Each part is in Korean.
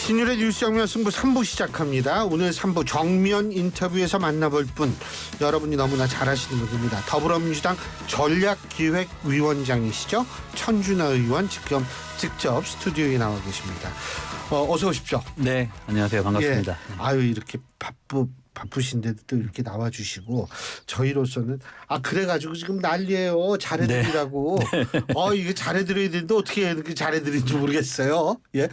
신율의 뉴스 정면 승부 3부 시작합니다. 오늘 3부 정면 인터뷰에서 만나볼 분, 여러분이 너무나 잘 아시는 분입니다. 더불어민주당 전략기획위원장이시죠. 천준하 의원 직접 스튜디오에 나와 계십니다. 어서 오십시오. 네, 안녕하세요. 반갑습니다. 예. 아유, 이렇게 바쁘신데도 또 이렇게 나와주시고, 저희로서는 그래가지고 지금 난리예요. 잘해드리라고. 네. 이게 잘해드려야 되는데 어떻게 이렇게 잘해드리는지 모르겠어요. 예.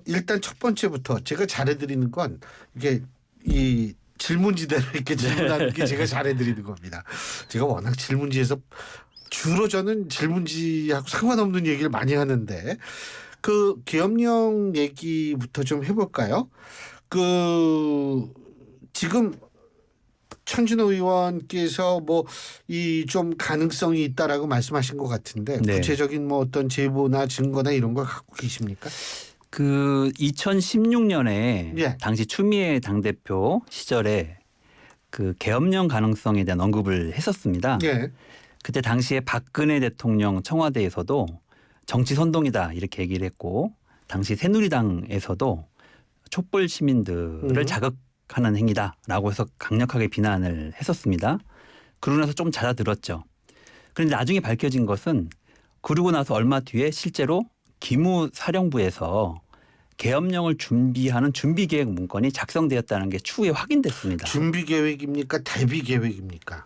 일단 첫 번째부터 제가 잘해드리는 건 이게 이 질문지대로 이렇게 질문하는 게 제가 잘해드리는 겁니다. 제가 워낙 질문지에서 주로 저는 질문지하고 상관없는 얘기를 많이 하는데, 계엄령 얘기부터 좀 해볼까요? 지금 천준하 의원께서 이 좀 가능성이 있다라고 말씀하신 것 같은데, 네. 구체적인 어떤 제보나 증거나 이런 걸 갖고 계십니까? 2016년에 예. 당시 추미애 당대표 시절에 계엄령 가능성에 대한 언급을 했었습니다. 예. 그때 당시에 박근혜 대통령 청와대에서도 정치 선동이다 이렇게 얘기를 했고, 당시 새누리당에서도 촛불 시민들을 자극하는 행위다라고 해서 강력하게 비난을 했었습니다. 그러고 나서 좀 잦아들었죠. 그런데 나중에 밝혀진 것은 그러고 나서 얼마 뒤에 실제로 기무사령부에서 계엄령을 준비하는 준비계획 문건이 작성되었다는 게 추후에 확인됐습니다. 준비계획입니까? 대비계획입니까?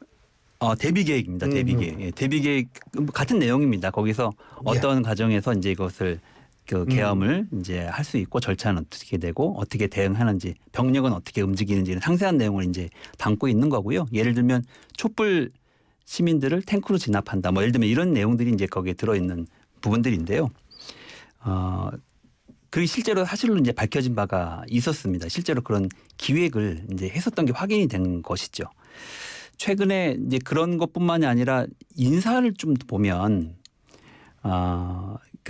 대비계획입니다. 대비계획. 예, 대비계획 같은 내용입니다. 거기서 어떤 과정에서 이제 이것을 계엄을 이제 할 수 있고 절차는 어떻게 되고 어떻게 대응하는지 병력은 어떻게 움직이는지는 상세한 내용을 이제 담고 있는 거고요. 예를 들면 촛불 시민들을 탱크로 진압한다. 예를 들면 이런 내용들이 이제 거기에 들어있는 부분들인데요. 그게 실제로 사실로 이제 밝혀진 바가 있었습니다. 실제로 그런 기획을 이제 했었던 게 확인이 된 것이죠. 최근에 이제 그런 것뿐만이 아니라 인사를 좀 보면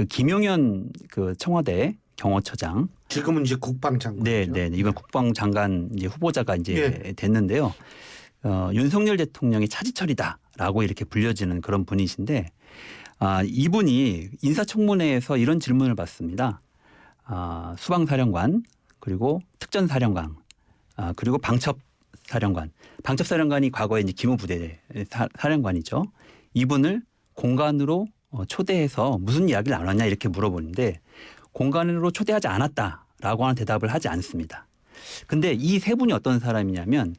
김용현 청와대 경호처장, 지금은 이제 국방장관이죠. 네. 이번 국방장관 이제 후보자가 이제 됐는데요. 윤석열 대통령의 차지철이다라고 이렇게 불려지는 그런 분이신데, 이분이 인사청문회에서 이런 질문을 받습니다. 수방사령관, 그리고 특전사령관, 그리고 방첩사령관. 방첩사령관이 과거에 이제 기무부대 사령관이죠. 이분을 공간으로 초대해서 무슨 이야기를 나눴냐 이렇게 물어보는데, 공간으로 초대하지 않았다라고 하는 대답을 하지 않습니다. 근데 이 세 분이 어떤 사람이냐면,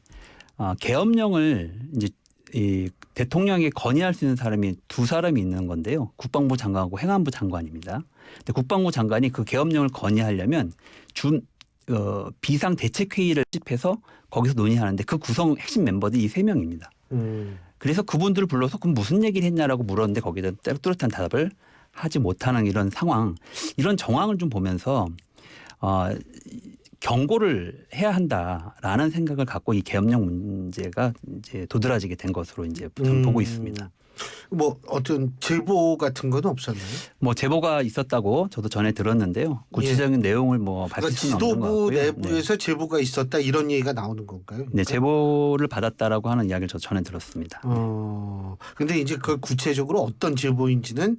계엄령을 이제 이 대통령에게 건의할 수 있는 사람이 두 사람이 있는 건데요. 국방부 장관하고 행안부 장관입니다. 근데 국방부 장관이 그 계엄령을 건의하려면 비상대책회의를 집해서 거기서 논의하는데, 그 구성 핵심 멤버들이 이 세 명입니다. 그래서 그분들을 불러서 그럼 무슨 얘기를 했냐라고 물었는데 거기에 뚜렷한 대답을 하지 못하는 이런 상황, 이런 정황을 좀 보면서 경고를 해야 한다라는 생각을 갖고 이 계엄령 문제가 이제 도드라지게 된 것으로 이제 저는 보고 있습니다. 어떤 제보 같은 건 없었나요? 제보가 있었다고 저도 전에 들었는데요. 구체적인 내용을 밝힐 수는 없는 것 같고요. 지도부 내부에서 제보가 있었다 이런 얘기가 나오는 건가요? 네, 제보를 받았다라고 하는 이야기를 저 전에 들었습니다. 근데 이제 그 구체적으로 어떤 제보인지는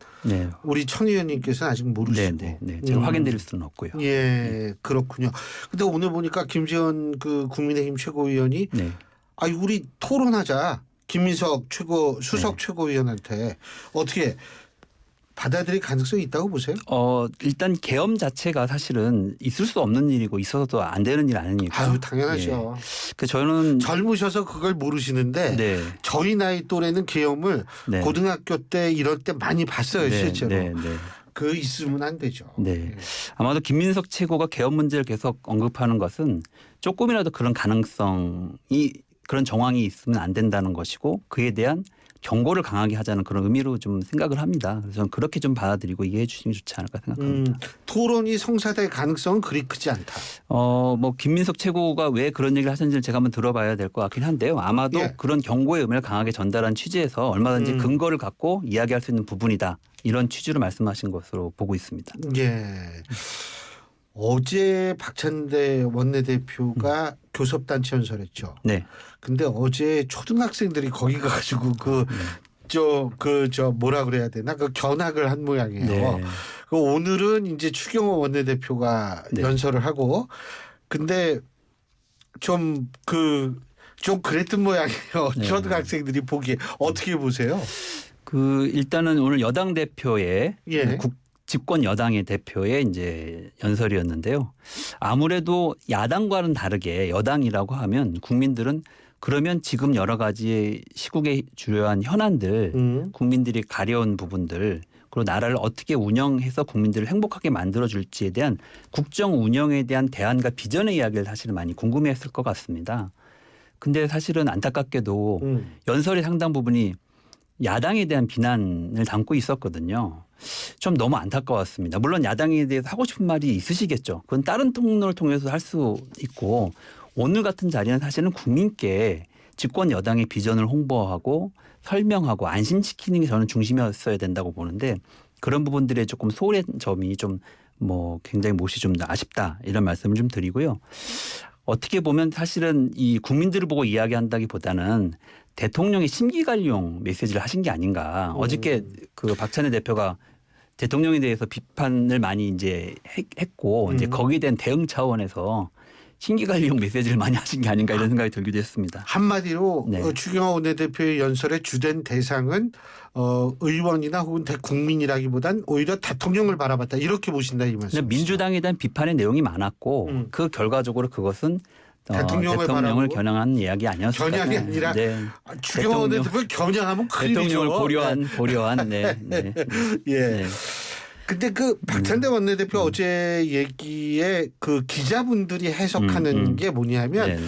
우리 천 의원님께서는 아직 모르시고. 네. 제가 확인드릴 수는 없고요. 예, 그렇군요. 근데 오늘 보니까 김재원 국민의힘 최고위원이 우리 토론하자. 김민석 수석 최고위원한테 어떻게 받아들일 가능성이 있다고 보세요? 일단 계엄 자체가 사실은 있을 수 없는 일이고 있어서도 안 되는 일 아닙니까? 당연하죠. 저는 젊으셔서 그걸 모르시는데 저희 나이 또래는 계엄을 고등학교 때 이럴 때 많이 봤어요, 실제로. 있으면 안 되죠. 아마도 김민석 최고가 계엄 문제를 계속 언급하는 것은 조금이라도 그런 가능성이, 그런 정황이 있으면 안 된다는 것이고, 그에 대한 경고를 강하게 하자는 그런 의미로 좀 생각을 합니다. 그래서 저는 그렇게 좀 받아들이고 이해해 주시는 게 좋지 않을까 생각합니다. 토론이 성사될 가능성은 그리 크지 않다. 김민석 최고가 왜 그런 얘기를 하셨는지를 제가 한번 들어봐야 될 것 같긴 한데요. 아마도 그런 경고의 의미를 강하게 전달한 취지에서 얼마든지 근거를 갖고 이야기할 수 있는 부분이다, 이런 취지로 말씀하신 것으로 보고 있습니다. 어제 박찬대 원내대표가 교섭단체 연설했죠. 근데 어제 초등학생들이 거기 가가지고 뭐라 그래야 되나 그 견학을 한 모양이에요. 네. 그 오늘은 이제 추경호 원내대표가 네. 연설을 하고 근데 좀 그랬던 모양이에요. 네. 초등학생들이 보기에 어떻게 보세요? 일단은 오늘 여당 대표의 예. 집권 여당의 대표의 이제 연설이었는데요. 아무래도 야당과는 다르게 여당이라고 하면 국민들은 그러면 지금 여러 가지 시국의 주요한 현안들, 국민들이 가려운 부분들, 그리고 나라를 어떻게 운영해서 국민들을 행복하게 만들어줄지에 대한 국정 운영에 대한 대안과 비전의 이야기를 사실은 많이 궁금해했을 것 같습니다. 근데 사실은 안타깝게도 연설의 상당 부분이 야당에 대한 비난을 담고 있었거든요. 좀 너무 안타까웠습니다. 물론 야당에 대해서 하고 싶은 말이 있으시겠죠. 그건 다른 통로를 통해서 할 수 있고 오늘 같은 자리는 사실은 국민께 집권 여당의 비전을 홍보하고 설명하고 안심시키는 게 저는 중심이었어야 된다고 보는데 그런 부분들에 조금 소홀한 점이 좀 굉장히 몫이 좀 아쉽다 이런 말씀을 좀 드리고요. 어떻게 보면 사실은 이 국민들을 보고 이야기한다기보다는 대통령의 심기관리용 메시지를 하신 게 아닌가. 어저께 그 박찬대 대표가 대통령에 대해서 비판을 많이 이제 했고 이제 거기에 대한 대응 차원에서 심기관리용 메시지를 많이 하신 게 아닌가 이런 생각이 들기도 했습니다. 한마디로 네. 추경호 원내대표의 연설의 주된 대상은 의원이나 혹은 대국민이라기보단 오히려 대통령을 바라봤다 이렇게 보신다 이 말씀이시죠. 민주당에 대한 비판의 내용이 많았고 그 결과적으로 그것은 대통령을 겨냥한 이야기 아니었을까. 겨냥이 아니라 네. 추경호 원내대표 겨냥하면 큰일이죠. 대통령을 고려한 네. 예. 네. 근데 그 박찬대 원내대표 어제 얘기에 그 기자분들이 해석하는 게 뭐냐면 네.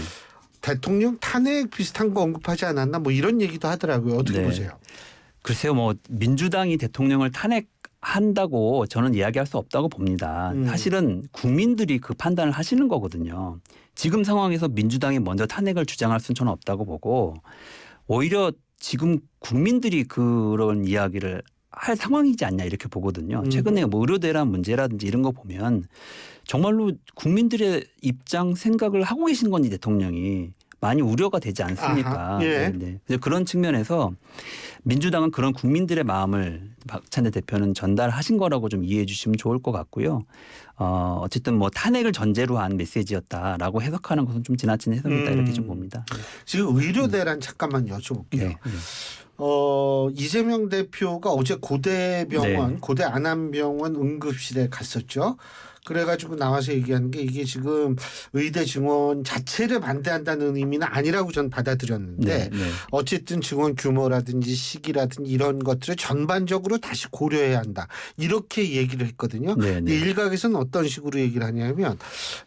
대통령 탄핵 비슷한 거 언급하지 않았나 뭐 이런 얘기도 하더라고요. 어떻게 네. 보세요? 글쎄요, 민주당이 대통령을 탄핵한다고 저는 이야기할 수 없다고 봅니다. 사실은 국민들이 그 판단을 하시는 거거든요. 지금 상황에서 민주당이 먼저 탄핵을 주장할 수는 저는 없다고 보고 오히려 지금 국민들이 그런 이야기를 할 상황이지 않냐 이렇게 보거든요. 최근에 의료 대란 문제라든지 이런 거 보면 정말로 국민들의 입장 생각을 하고 계신 건지 대통령이 많이 우려가 되지 않습니까? 아하, 예. 네. 그런 측면에서 민주당은 그런 국민들의 마음을 박찬대 대표는 전달하신 거라고 좀 이해해 주시면 좋을 것 같고요. 어쨌든 탄핵을 전제로 한 메시지였다라고 해석하는 것은 좀 지나친 해석이다 이렇게 좀 봅니다. 지금 의료 대란 잠깐만 여쭤볼게요. 네. 이재명 대표가 어제 고대병원, 네. 고대 안암병원 응급실에 갔었죠. 그래가지고 나와서 얘기하는 게 이게 지금 의대 증원 자체를 반대한다는 의미는 아니라고 전 받아들였는데 어쨌든 증원 규모라든지 시기라든지 이런 것들을 전반적으로 다시 고려해야 한다. 이렇게 얘기를 했거든요. 근데 일각에서는 어떤 식으로 얘기를 하냐면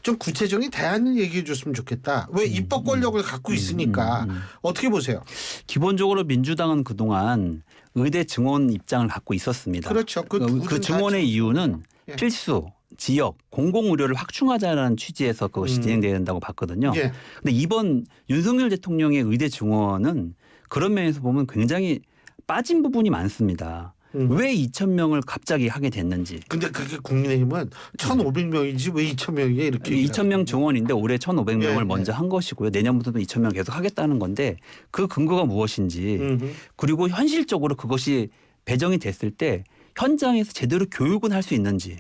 좀 구체적인 대안을 얘기해 줬으면 좋겠다. 왜 입법 권력을 갖고 있으니까. 어떻게 보세요? 기본적으로 민주당은 그동안 의대 증원 입장을 갖고 있었습니다. 그렇죠. 그 증원의 이유는 필수. 지역 공공의료를 확충하자는 취지에서 그것이 진행돼야 된다고 봤거든요. 그런데 이번 윤석열 대통령의 의대 증원은 그런 면에서 보면 굉장히 빠진 부분이 많습니다. 왜 2,000명을 갑자기 하게 됐는지. 근데 그게 국민의힘은 1,500명이지 왜 2,000명이냐 이렇게. 2,000명 증원인데 올해 1,500명을 먼저 한 것이고요. 내년부터도 2,000명 계속 하겠다는 건데 그 근거가 무엇인지 그리고 현실적으로 그것이 배정이 됐을 때 현장에서 제대로 교육은 할 수 있는지.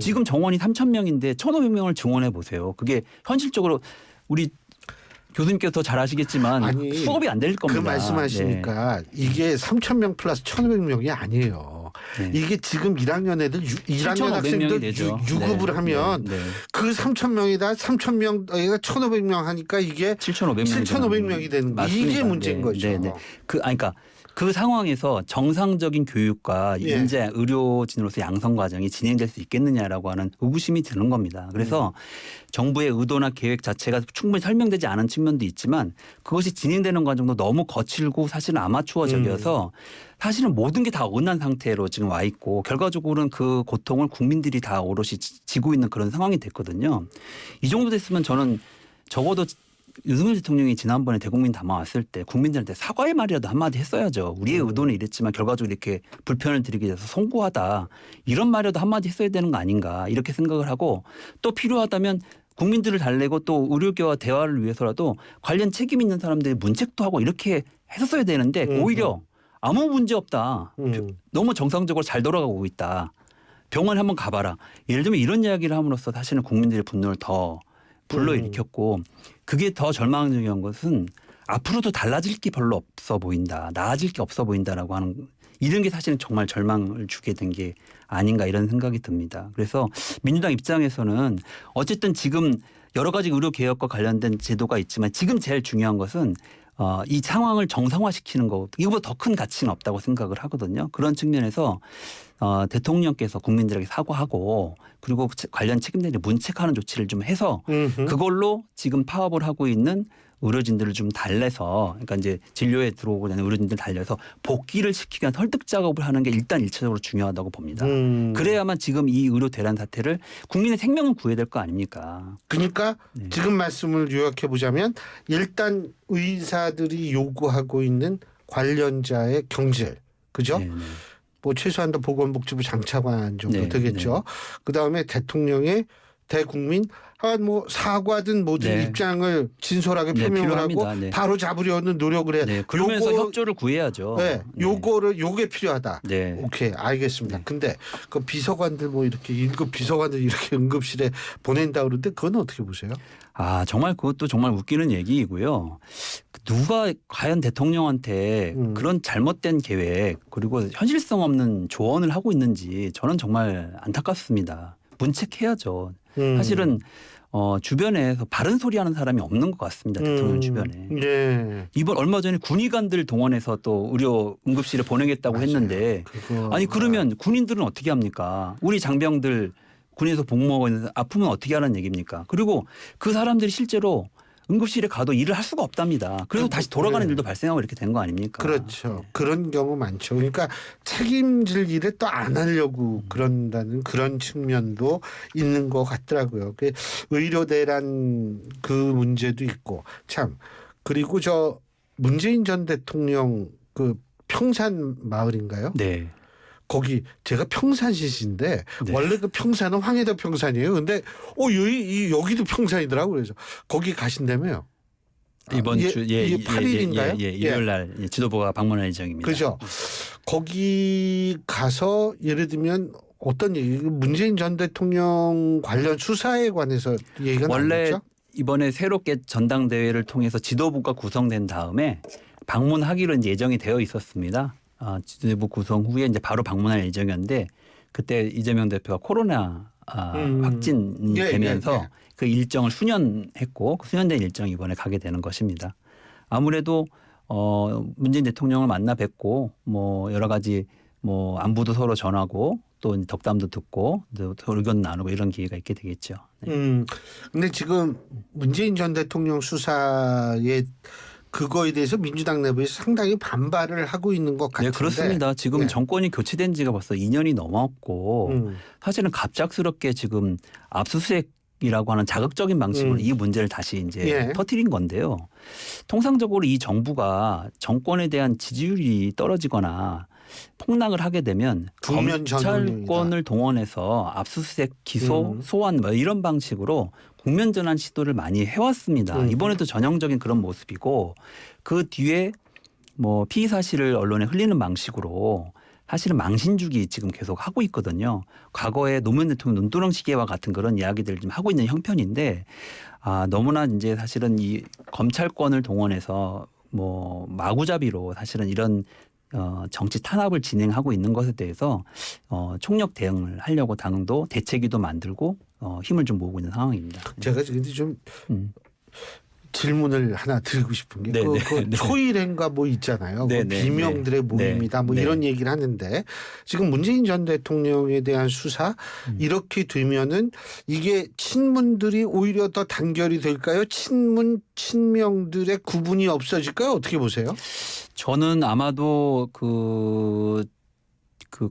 지금 정원이 3,000명인데 1,500명을 증원해 보세요. 그게 현실적으로 우리 교수님께서 더 잘 아시겠지만 수업이 안 될 겁니다. 그 말씀하시니까 이게 3,000명 플러스 1,500명이 아니에요. 이게 지금 1학년 애들 1학년 학생들 유급을 하면 그 3,000명이다 3,000명에가 1,500명 하니까 이게 7,500명이 되는 거예요. 이게 문제인 거죠. 그러니까 그 상황에서 정상적인 교육과 인재 의료진으로서 양성 과정이 진행될 수 있겠느냐라고 하는 의구심이 드는 겁니다. 그래서 정부의 의도나 계획 자체가 충분히 설명되지 않은 측면도 있지만 그것이 진행되는 과정도 너무 거칠고 사실은 아마추어적이어서 사실은 모든 게 다 어긋난 상태로 지금 와 있고 결과적으로는 그 고통을 국민들이 다 오롯이 지고 있는 그런 상황이 됐거든요. 이 정도 됐으면 저는 적어도 윤석열 대통령이 지난번에 대국민 담화 왔을 때 국민들한테 사과의 말이라도 한마디 했어야죠. 우리의 의도는 이랬지만 결과적으로 이렇게 불편을 드리게 돼서 송구하다. 이런 말이라도 한마디 했어야 되는 거 아닌가 이렇게 생각을 하고 또 필요하다면 국민들을 달래고 또 의료계와 대화를 위해서라도 관련 책임 있는 사람들이 문책도 하고 이렇게 했었어야 되는데 오히려 아무 문제 없다. 음. 너무 정상적으로 잘 돌아가고 있다. 병원에 한번 가봐라. 예를 들면 이런 이야기를 함으로써 사실은 국민들의 분노를 더 불러일으켰고 그게 더 절망적인 것은 앞으로도 달라질 게 별로 없어 보인다. 나아질 게 없어 보인다라고 하는 이런 게 사실은 정말 절망을 주게 된 게 아닌가 이런 생각이 듭니다. 그래서 민주당 입장에서는 어쨌든 지금 여러 가지 의료 개혁과 관련된 제도가 있지만 지금 제일 중요한 것은 이 상황을 정상화시키는 거 이거보다 더 큰 가치는 없다고 생각을 하거든요. 그런 측면에서 대통령께서 국민들에게 사과하고 그리고 관련 책임자들이 문책하는 조치를 좀 해서 그걸로 지금 파업을 하고 있는 의료진들을 좀 달래서 그러니까 이제 진료에 들어오고 있는 의료진들 달래서 복귀를 시키기 위한 설득 작업을 하는 게 일단 일차적으로 중요하다고 봅니다. 그래야만 지금 이 의료 대란 사태를 국민의 생명을 구해야 될 거 아닙니까? 그러니까 네. 지금 말씀을 요약해 보자면 일단 의사들이 요구하고 있는 관련자의 경질, 그죠? 네, 네. 뭐 최소한도 보건복지부 장차관 정도 네, 되겠죠. 네. 그 다음에 대통령의 대국민 뭐 사과든 뭐든 네. 입장을 진솔하게 네, 표명을 필요합니다. 하고 네. 바로 잡으려는 노력을 해야 네, 그러면서 협조를 구해야죠. 네, 요게 필요하다. 네. 오케이, 알겠습니다. 네. 근데 그 비서관들 뭐 이렇게 1급 비서관들 이렇게 응급실에 보낸다 그러는데 그건 어떻게 보세요? 정말 그것도 정말 웃기는 얘기이고요. 누가 과연 대통령한테 그런 잘못된 계획 그리고 현실성 없는 조언을 하고 있는지 저는 정말 안타깝습니다. 문책해야죠. 사실은 주변에서 바른 소리 하는 사람이 없는 것 같습니다. 대통령 주변에. 네. 이번 얼마 전에 군의관들 동원해서 또 의료 응급실에 보내겠다고 맞아요. 했는데 아니 그러면 군인들은 어떻게 합니까? 우리 장병들 군에서 복무하고 있는데 아프면 어떻게 하라는 얘기입니까? 그리고 그 사람들이 실제로 응급실에 가도 일을 할 수가 없답니다. 그래서 다시 돌아가는 일도 발생하고 이렇게 된 거 아닙니까? 그렇죠. 네. 그런 경우 많죠. 그러니까 책임질 일을 또 안 하려고 그런다는 그런 측면도 있는 것 같더라고요. 그 의료 대란 그 문제도 있고 참 그리고 저 문재인 전 대통령 그 평산 마을인가요? 네. 거기 제가 평산시신데 네. 원래 그 평산은 황해도 평산이에요. 근데 여기도 평산이더라고요. 그래서 거기 가신다며요. 이번 주 8일인가요? 일요일 날 지도부가 방문할 예정입니다. 그죠. 거기 가서 예를 들면 어떤 얘기 문재인 전 대통령 관련 수사에 관해서 얘기가 원래 나왔죠? 이번에 새롭게 전당대회를 통해서 지도부가 구성된 다음에 방문하기로 이제 예정이 되어 있었습니다. 지도부 구성 후에 이제 바로 방문할 예정이었는데 그때 이재명 대표가 코로나 확진이 되면서 그 일정을 수년했고 그 수년된 일정 이번에 가게 되는 것입니다. 아무래도 문재인 대통령을 만나 뵙고 뭐 여러 가지 뭐 안부도 서로 전하고 또 덕담도 듣고 또 의견 나누고 이런 기회가 있게 되겠죠. 네. 근데 지금 문재인 전 대통령 수사에 그거에 대해서 민주당 내부에서 상당히 반발을 하고 있는 것 같은데. 네, 그렇습니다. 지금 네. 정권이 교체된 지가 벌써 2년이 넘었고 사실은 갑작스럽게 지금 압수수색이라고 하는 자극적인 방식으로 이 문제를 다시 이제 터뜨린 건데요. 통상적으로 이 정부가 정권에 대한 지지율이 떨어지거나 폭락을 하게 되면 검찰권을 동원해서 압수수색, 기소, 소환 뭐 이런 방식으로 국면 전환 시도를 많이 해왔습니다. 이번에도 전형적인 그런 모습이고 그 뒤에 뭐 피의 사실을 언론에 흘리는 방식으로 사실은 망신주기 지금 계속 하고 있거든요. 과거에 노무현 대통령 눈두렁 시계와 같은 그런 이야기들을 좀 하고 있는 형편인데 너무나 이제 사실은 이 검찰권을 동원해서 뭐 마구잡이로 사실은 이런 정치 탄압을 진행하고 있는 것에 대해서 총력 대응을 하려고 당도 대책위도 만들고 힘을 좀 모으고 있는 상황입니다. 제가 근데 좀 질문을 하나 드리고 싶은 게 초일행가 뭐 있잖아요. 비명들의 모임이다 뭐 이런 얘기를 하는데 지금 문재인 전 대통령에 대한 수사 이렇게 되면은 이게 친문들이 오히려 더 단결이 될까요? 친문 친명들의 구분이 없어질까요? 어떻게 보세요? 저는 아마도 그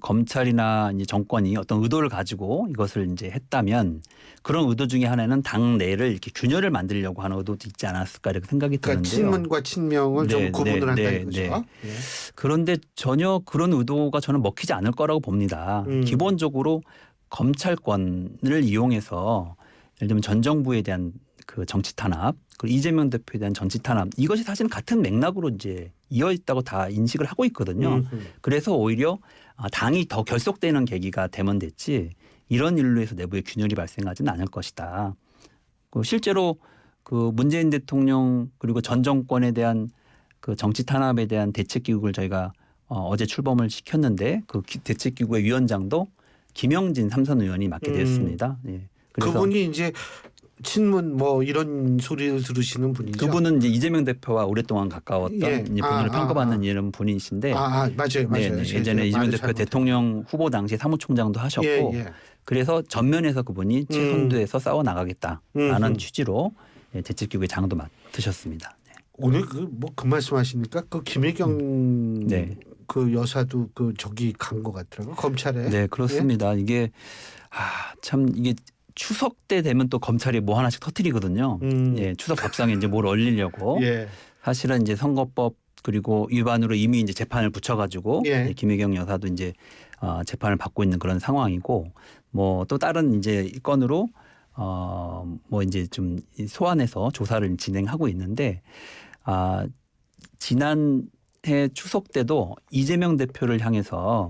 검찰이나 이제 정권이 어떤 의도를 가지고 이것을 이제 했다면 그런 의도 중에 하나는 당 내를 이렇게 균열을 만들려고 하는 의도도 있지 않았을까 이렇게 생각이 드는데요. 친문과 친명을 좀 구분을 한다 이거죠. 그런데 전혀 그런 의도가 저는 먹히지 않을 거라고 봅니다. 기본적으로 검찰권을 이용해서 예를 들면 전 정부에 대한 그 정치 탄압 그리고 이재명 대표에 대한 정치 탄압 이것이 사실은 같은 맥락으로 이제 이어 있다고 다 인식을 하고 있거든요. 그래서 오히려 당이 더 결속되는 계기가 되면 됐지 이런 일로 해서 내부의 균열이 발생하지는 않을 것이다. 실제로 그 문재인 대통령 그리고 전 정권에 대한 그 정치 탄압에 대한 대책기구를 저희가 어제 출범을 시켰는데 그 대책기구의 위원장도 김영진 삼선 의원이 맡게 됐습니다. 예. 그래서 그분이 이제 친문 뭐 이런 소리를 들으시는 분이죠. 그분은 이제 이재명 대표와 오랫동안 가까웠던 예. 이제 분으로 평가받는 이런 분이신데 맞아요. 네네. 예전에 이재명 대표 대통령 후보 당시 사무총장도 하셨고 예. 그래서 전면에서 그분이 최선두에서 싸워 나가겠다라는 취지로 대책기구의 장도 맡으셨습니다. 네. 오늘 그 말씀하시니까 그 김혜경 네. 그 여사도 그 저기 간 것 같더라고요. 검찰에. 네, 그렇습니다. 이게 참 이게 추석 때 되면 또 검찰이 뭐 하나씩 터뜨리거든요. 예, 추석 밥상에 이제 뭘 올리려고. 예. 사실은 이제 선거법 그리고 위반으로 이미 이제 재판을 붙여가지고 예. 김혜경 여사도 이제 재판을 받고 있는 그런 상황이고 뭐 또 다른 이제 건으로 뭐 이제 좀 소환해서 조사를 진행하고 있는데 지난해 추석 때도 이재명 대표를 향해서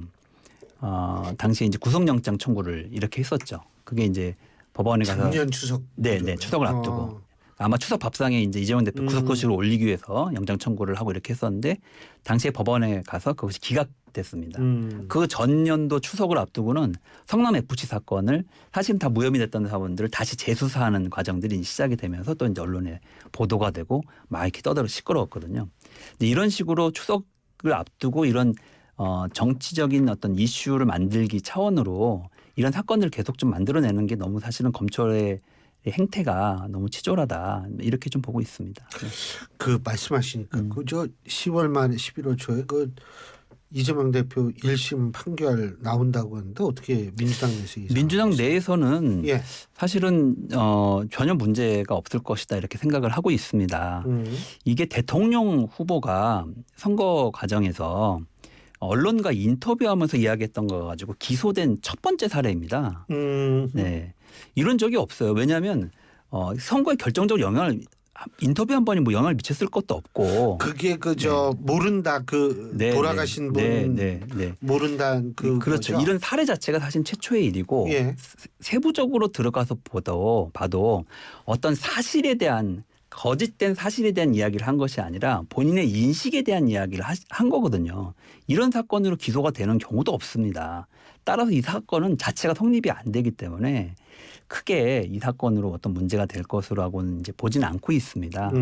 당시에 이제 구속영장 청구를 이렇게 했었죠. 그게 이제 법원에 가서 작년 추석. 네, 추석을 앞두고 아마 추석 밥상에 이제 이재명 대표 구속고시를 올리기 위해서 영장 청구를 하고 이렇게 했었는데 당시에 법원에 가서 그것이 기각됐습니다. 그 전년도 추석을 앞두고는 성남 FC 사건을 사실은 다 무혐의 됐던 사건들을 다시 재수사하는 과정들이 시작이 되면서 또 이제 언론에 보도가 되고 막 이렇게 떠들어 시끄러웠거든요. 근데 이런 식으로 추석을 앞두고 이런 정치적인 어떤 이슈를 만들기 차원으로 이런 사건들을 계속 좀 만들어내는 게 너무 사실은 검찰의 행태가 너무 치졸하다 이렇게 좀 보고 있습니다. 그 말씀하시니까 그저 10월 말에 11월 초에 그 이재명 대표 1심 판결 나온다고 하는데 어떻게 민주당 내에서 민주당 내에서는 예. 사실은 전혀 문제가 없을 것이다 이렇게 생각을 하고 있습니다. 이게 대통령 후보가 선거 과정에서 언론과 인터뷰하면서 이야기했던 거 가지고 기소된 첫 번째 사례입니다. 네, 이런 적이 없어요. 왜냐하면 선거에 결정적으로 영향을 인터뷰 한 번이 뭐 영향을 미쳤을 것도 없고. 그게 모른다 돌아가신 분 모른다 그렇죠. 거죠? 이런 사례 자체가 사실 최초의 일이고 예. 세부적으로 들어가서 봐도 어떤 사실에 대한 거짓된 사실에 대한 이야기를 한 것이 아니라 본인의 인식에 대한 이야기를 한 거거든요. 이런 사건으로 기소가 되는 경우도 없습니다. 따라서 이 사건은 자체가 성립이 안 되기 때문에 크게 이 사건으로 어떤 문제가 될 것으로는 이제 보지는 않고 있습니다.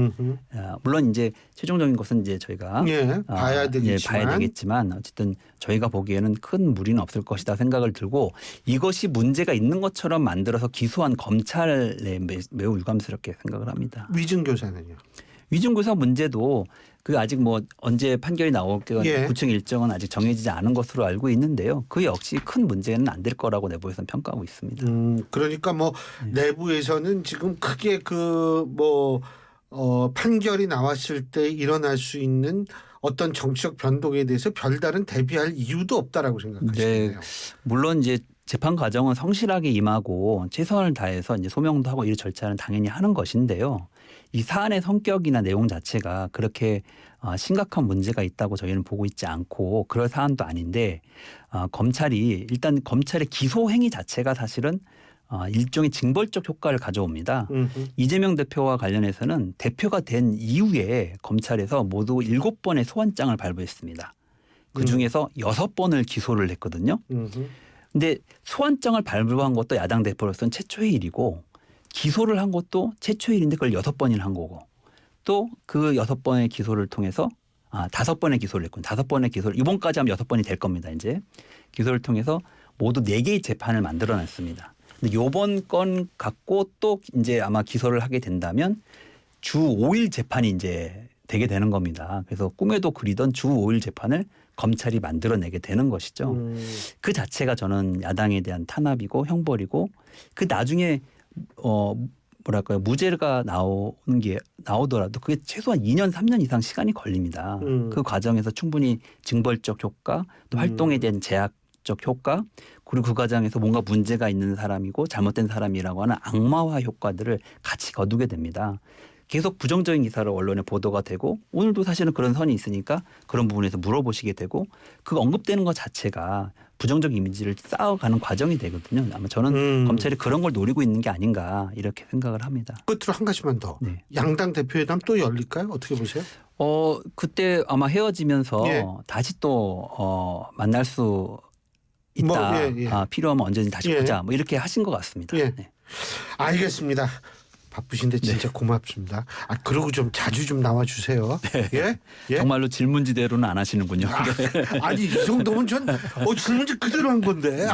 물론 이제 최종적인 것은 이제 저희가 봐야 되겠지만 어쨌든 저희가 보기에는 큰 무리는 없을 것이다 생각을 들고 이것이 문제가 있는 것처럼 만들어서 기소한 검찰에 매우 유감스럽게 생각을 합니다. 위증교사는요? 위증교사 문제도 그 아직 뭐 언제 판결이 나올까 구청 일정은 아직 정해지지 않은 것으로 알고 있는데요. 그 역시 큰 문제는 안 될 거라고 내부에서는 평가하고 있습니다. 그러니까 뭐 내부에서는 지금 크게 판결이 나왔을 때 일어날 수 있는 어떤 정치적 변동에 대해서 별다른 대비할 이유도 없다라고 생각하시네요. 네, 물론 이제 재판 과정은 성실하게 임하고 최선을 다해서 이제 소명도 하고 이 절차는 당연히 하는 것인데요. 이 사안의 성격이나 내용 자체가 그렇게 심각한 문제가 있다고 저희는 보고 있지 않고 그럴 사안도 아닌데 검찰이 일단 검찰의 기소 행위 자체가 사실은 일종의 징벌적 효과를 가져옵니다. 이재명 대표와 관련해서는 대표가 된 이후에 검찰에서 모두 7번의 소환장을 발부했습니다. 그중에서 6번을 기소를 했거든요. 근데 소환장을 발부한 것도 야당 대표로서는 최초의 일이고 기소를 한 것도 최초의 일인데 그걸 6번이나 한 거고 또 그 6번의 기소를 통해서 5번의 기소를 했군요. 5번의 기소를 이번까지 하면 6번이 될 겁니다. 이제 기소를 통해서 모두 4개의 재판을 만들어냈습니다. 근데 요번 건 갖고 또 이제 아마 기소를 하게 된다면 주 5일 재판이 이제 되게 되는 겁니다. 그래서 꿈에도 그리던 주 5일 재판을 검찰이 만들어내게 되는 것이죠. 그 자체가 저는 야당에 대한 탄압이고 형벌이고 그 나중에 무죄가 나오더라도 그게 최소한 2년 3년 이상 시간이 걸립니다. 그 과정에서 충분히 징벌적 효과 또 활동에 대한 제약적 효과 그리고 그 과정에서 뭔가 문제가 있는 사람이고 잘못된 사람이라고 하는 악마화 효과들을 같이 거두게 됩니다. 계속 부정적인 기사로 언론에 보도가 되고 오늘도 사실은 그런 선이 있으니까 그런 부분에서 물어보시게 되고 그 언급되는 것 자체가 부정적 이미지를 쌓아가는 과정이 되거든요. 아마 저는 검찰이 그런 걸 노리고 있는 게 아닌가 이렇게 생각을 합니다. 끝으로 한 가지만 더. 네. 양당 대표회담 또 열릴까요? 어떻게 보세요? 그때 아마 헤어지면서 예. 다시 또 만날 수 있다. 뭐, 예, 예. 필요하면 언제든지 다시 예. 보자. 뭐 이렇게 하신 것 같습니다. 예. 네. 알겠습니다. 바쁘신데 진짜 고맙습니다. 그리고 좀 자주 좀 나와 주세요. 예? 예? 정말로 질문지대로는 안 하시는군요. 아니 이 정도면 전 질문지 그대로 한 건데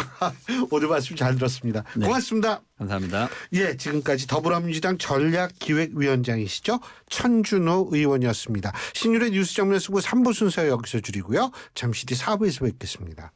오늘 말씀 잘 들었습니다. 네. 고맙습니다. 감사합니다. 예, 지금까지 더불어민주당 전략기획위원장이시죠. 천준호 의원이었습니다. 신율의 뉴스 정면 수고 3부 순서 여기서 줄이고요. 잠시 뒤 4부에서 뵙겠습니다.